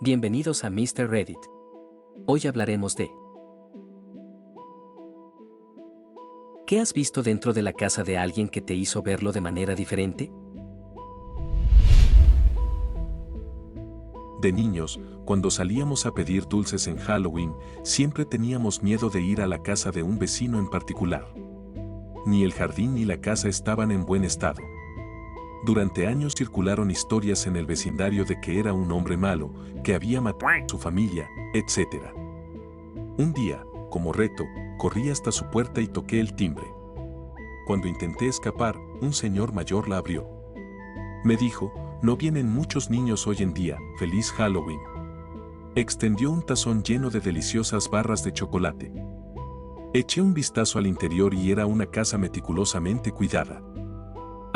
Bienvenidos a Mr. Reddit. Hoy hablaremos de ¿qué has visto dentro de la casa de alguien que te hizo verlo de manera diferente? De niños, cuando salíamos a pedir dulces en Halloween, siempre teníamos miedo de ir a la casa de un vecino en particular. Ni el jardín ni la casa estaban en buen estado. Durante años circularon historias en el vecindario de que era un hombre malo, que había matado a su familia, etc. Un día, como reto, corrí hasta su puerta y toqué el timbre. Cuando intenté escapar, un señor mayor la abrió. Me dijo: "No vienen muchos niños hoy en día, feliz Halloween". Extendió un tazón lleno de deliciosas barras de chocolate. Eché un vistazo al interior y era una casa meticulosamente cuidada.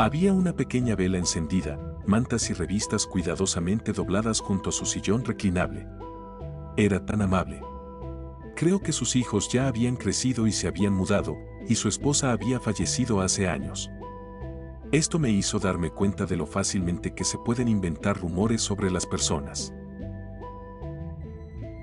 Había una pequeña vela encendida, mantas y revistas cuidadosamente dobladas junto a su sillón reclinable. Era tan amable. Creo que sus hijos ya habían crecido y se habían mudado, y su esposa había fallecido hace años. Esto me hizo darme cuenta de lo fácilmente que se pueden inventar rumores sobre las personas.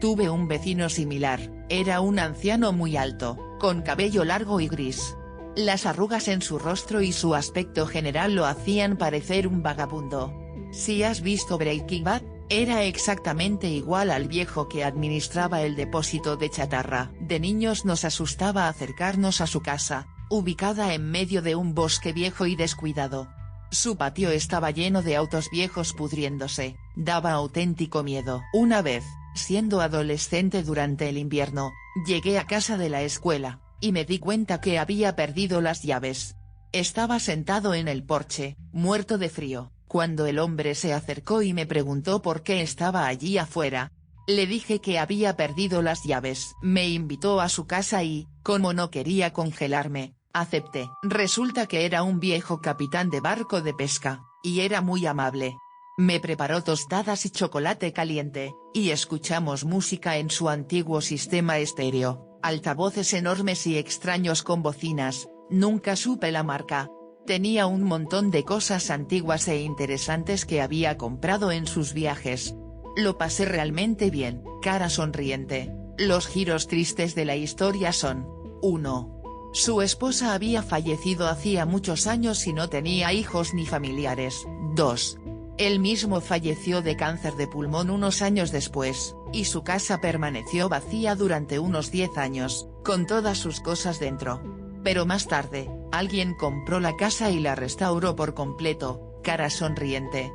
Tuve un vecino similar, era un anciano muy alto, con cabello largo y gris. Las arrugas en su rostro y su aspecto general lo hacían parecer un vagabundo. Si has visto Breaking Bad, era exactamente igual al viejo que administraba el depósito de chatarra. De niños nos asustaba acercarnos a su casa, ubicada en medio de un bosque viejo y descuidado. Su patio estaba lleno de autos viejos pudriéndose, daba auténtico miedo. Una vez, siendo adolescente durante el invierno, llegué a casa de la escuela, y me di cuenta que había perdido las llaves. Estaba sentado en el porche, muerto de frío, cuando el hombre se acercó y me preguntó por qué estaba allí afuera. Le dije que había perdido las llaves. Me invitó a su casa y, como no quería congelarme, acepté. Resulta que era un viejo capitán de barco de pesca, y era muy amable. Me preparó tostadas y chocolate caliente, y escuchamos música en su antiguo sistema estéreo, altavoces enormes y extraños con bocinas, nunca supe la marca. Tenía un montón de cosas antiguas e interesantes que había comprado en sus viajes. Lo pasé realmente bien, cara sonriente. Los giros tristes de la historia son: 1. Su esposa había fallecido hacía muchos años y no tenía hijos ni familiares. 2. Él mismo falleció de cáncer de pulmón unos años después, y su casa permaneció vacía durante unos 10 años, con todas sus cosas dentro. Pero más tarde, alguien compró la casa y la restauró por completo, cara sonriente.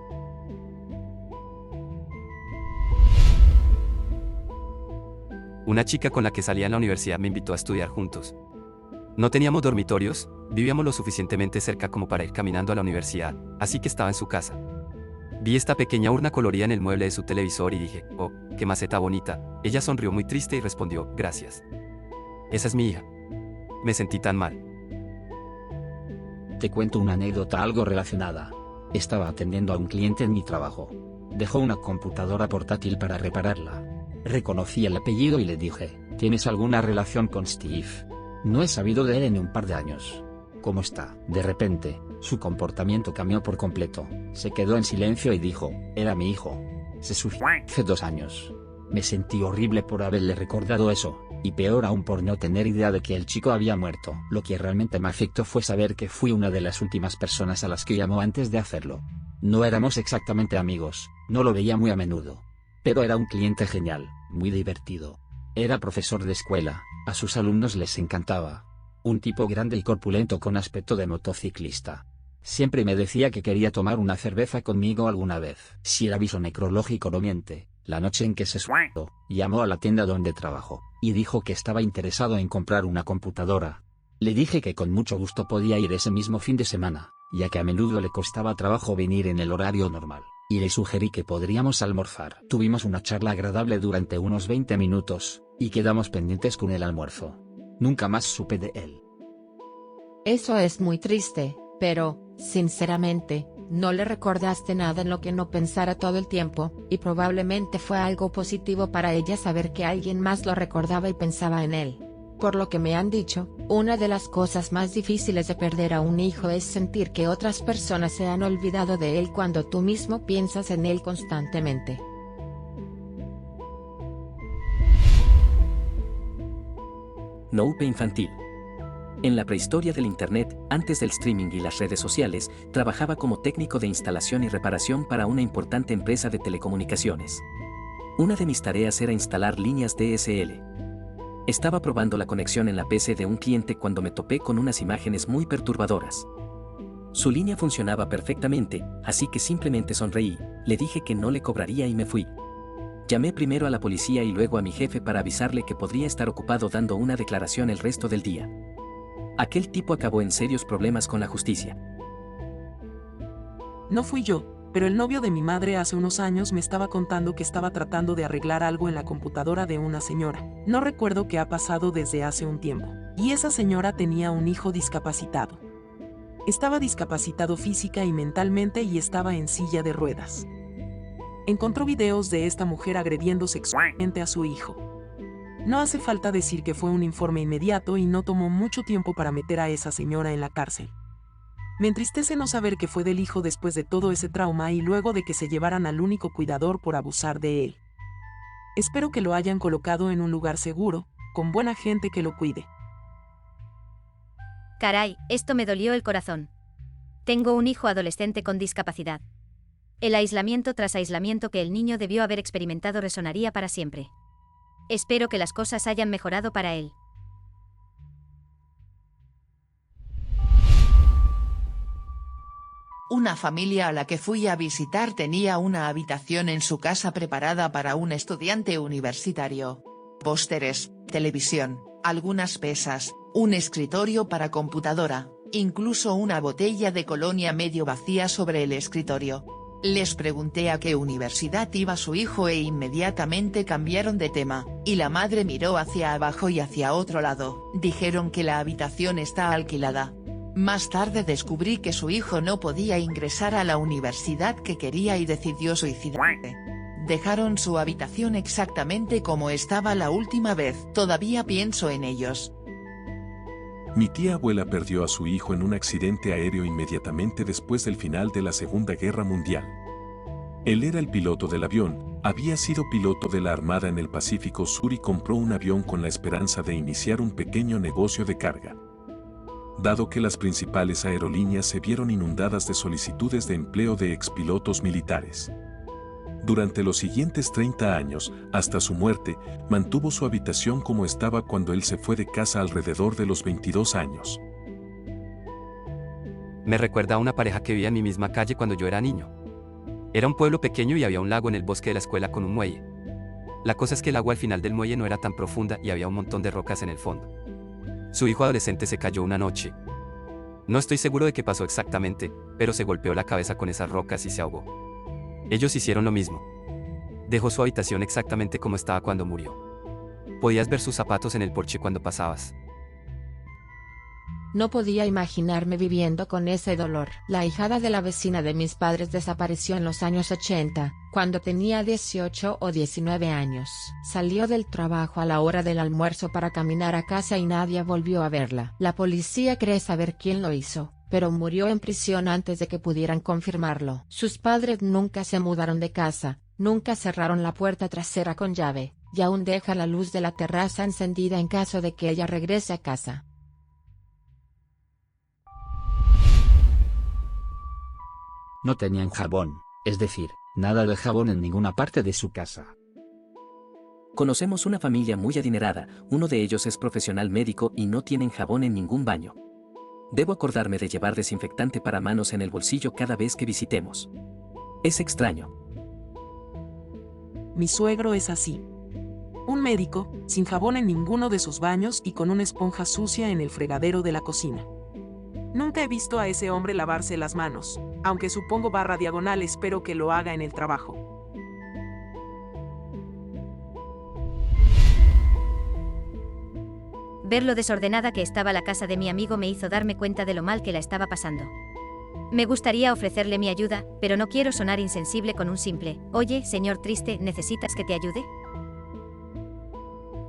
Una chica con la que salía en la universidad me invitó a estudiar juntos. No teníamos dormitorios, vivíamos lo suficientemente cerca como para ir caminando a la universidad, así que estaba en su casa. Vi esta pequeña urna colorida en el mueble de su televisor y dije: "Oh, qué maceta bonita". Ella sonrió muy triste y respondió: "Gracias. Esa es mi hija". Me sentí tan mal. Te cuento una anécdota algo relacionada. Estaba atendiendo a un cliente en mi trabajo. Dejó una computadora portátil para repararla. Reconocí el apellido y le dije: "¿Tienes alguna relación con Steve? No he sabido de él en un par de años. ¿Cómo está?". De repente, su comportamiento cambió por completo. Se quedó en silencio y dijo: "Era mi hijo. Se suicidó hace 2 años". Me sentí horrible por haberle recordado eso, y peor aún por no tener idea de que el chico había muerto. Lo que realmente me afectó fue saber que fui una de las últimas personas a las que llamó antes de hacerlo. No éramos exactamente amigos, no lo veía muy a menudo. Pero era un cliente genial, muy divertido. Era profesor de escuela, a sus alumnos les encantaba. Un tipo grande y corpulento con aspecto de motociclista. Siempre me decía que quería tomar una cerveza conmigo alguna vez. Si el aviso necrológico no miente, la noche en que se suicidó, llamó a la tienda donde trabajó, y dijo que estaba interesado en comprar una computadora. Le dije que con mucho gusto podía ir ese mismo fin de semana, ya que a menudo le costaba trabajo venir en el horario normal, y le sugerí que podríamos almorzar. Tuvimos una charla agradable durante unos 20 minutos, y quedamos pendientes con el almuerzo. Nunca más supe de él. Eso es muy triste, pero, sinceramente, no le recordaste nada en lo que no pensara todo el tiempo, y probablemente fue algo positivo para ella saber que alguien más lo recordaba y pensaba en él. Por lo que me han dicho, una de las cosas más difíciles de perder a un hijo es sentir que otras personas se han olvidado de él cuando tú mismo piensas en él constantemente. Noupe infantil. En la prehistoria del Internet, antes del streaming y las redes sociales, trabajaba como técnico de instalación y reparación para una importante empresa de telecomunicaciones. Una de mis tareas era instalar líneas DSL. Estaba probando la conexión en la PC de un cliente cuando me topé con unas imágenes muy perturbadoras. Su línea funcionaba perfectamente, así que simplemente sonreí, le dije que no le cobraría y me fui. Llamé primero a la policía y luego a mi jefe para avisarle que podría estar ocupado dando una declaración el resto del día. Aquel tipo acabó en serios problemas con la justicia. No fui yo, pero el novio de mi madre hace unos años me estaba contando que estaba tratando de arreglar algo en la computadora de una señora. No recuerdo qué ha pasado desde hace un tiempo. Y esa señora tenía un hijo discapacitado. Estaba discapacitado física y mentalmente y estaba en silla de ruedas. Encontró videos de esta mujer agrediendo sexualmente a su hijo. No hace falta decir que fue un informe inmediato y no tomó mucho tiempo para meter a esa señora en la cárcel. Me entristece no saber qué fue del hijo después de todo ese trauma y luego de que se llevaran al único cuidador por abusar de él. Espero que lo hayan colocado en un lugar seguro, con buena gente que lo cuide. Caray, esto me dolió el corazón. Tengo un hijo adolescente con discapacidad. El aislamiento tras aislamiento que el niño debió haber experimentado resonaría para siempre. Espero que las cosas hayan mejorado para él. Una familia a la que fui a visitar tenía una habitación en su casa preparada para un estudiante universitario. Pósteres, televisión, algunas pesas, un escritorio para computadora, incluso una botella de colonia medio vacía sobre el escritorio. Les pregunté a qué universidad iba su hijo e inmediatamente cambiaron de tema, y la madre miró hacia abajo y hacia otro lado. Dijeron que la habitación está alquilada. Más tarde descubrí que su hijo no podía ingresar a la universidad que quería y decidió suicidarse. Dejaron su habitación exactamente como estaba la última vez. Todavía pienso en ellos. Mi tía abuela perdió a su hijo en un accidente aéreo inmediatamente después del final de la Segunda Guerra Mundial. Él era el piloto del avión, había sido piloto de la Armada en el Pacífico Sur y compró un avión con la esperanza de iniciar un pequeño negocio de carga. Dado que las principales aerolíneas se vieron inundadas de solicitudes de empleo de expilotos militares. Durante los siguientes 30 años, hasta su muerte, mantuvo su habitación como estaba cuando él se fue de casa alrededor de los 22 años. Me recuerda a una pareja que vivía en mi misma calle cuando yo era niño. Era un pueblo pequeño y había un lago en el bosque de la escuela con un muelle. La cosa es que el agua al final del muelle no era tan profunda y había un montón de rocas en el fondo. Su hijo adolescente se cayó una noche. No estoy seguro de qué pasó exactamente, pero se golpeó la cabeza con esas rocas y se ahogó. Ellos hicieron lo mismo. Dejó su habitación exactamente como estaba cuando murió. Podías ver sus zapatos en el porche cuando pasabas. No podía imaginarme viviendo con ese dolor. La ahijada de la vecina de mis padres desapareció en los años 80, cuando tenía 18 o 19 años. Salió del trabajo a la hora del almuerzo para caminar a casa y nadie volvió a verla. La policía cree saber quién lo hizo, pero murió en prisión antes de que pudieran confirmarlo. Sus padres nunca se mudaron de casa, nunca cerraron la puerta trasera con llave, y aún deja la luz de la terraza encendida en caso de que ella regrese a casa. No tenían jabón, es decir, nada de jabón en ninguna parte de su casa. Conocemos una familia muy adinerada, uno de ellos es profesional médico y no tienen jabón en ningún baño. Debo acordarme de llevar desinfectante para manos en el bolsillo cada vez que visitemos. Es extraño. Mi suegro es así. Un médico, sin jabón en ninguno de sus baños y con una esponja sucia en el fregadero de la cocina. Nunca he visto a ese hombre lavarse las manos, aunque supongo /diagonal espero que lo haga en el trabajo. Ver lo desordenada que estaba la casa de mi amigo me hizo darme cuenta de lo mal que la estaba pasando. Me gustaría ofrecerle mi ayuda, pero no quiero sonar insensible con un simple, oye, señor triste, ¿necesitas que te ayude?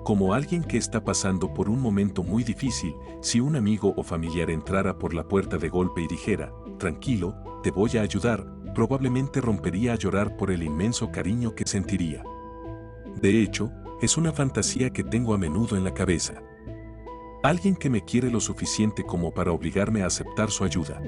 Como alguien que está pasando por un momento muy difícil, si un amigo o familiar entrara por la puerta de golpe y dijera, tranquilo, te voy a ayudar, probablemente rompería a llorar por el inmenso cariño que sentiría. De hecho, es una fantasía que tengo a menudo en la cabeza. Alguien que me quiere lo suficiente como para obligarme a aceptar su ayuda.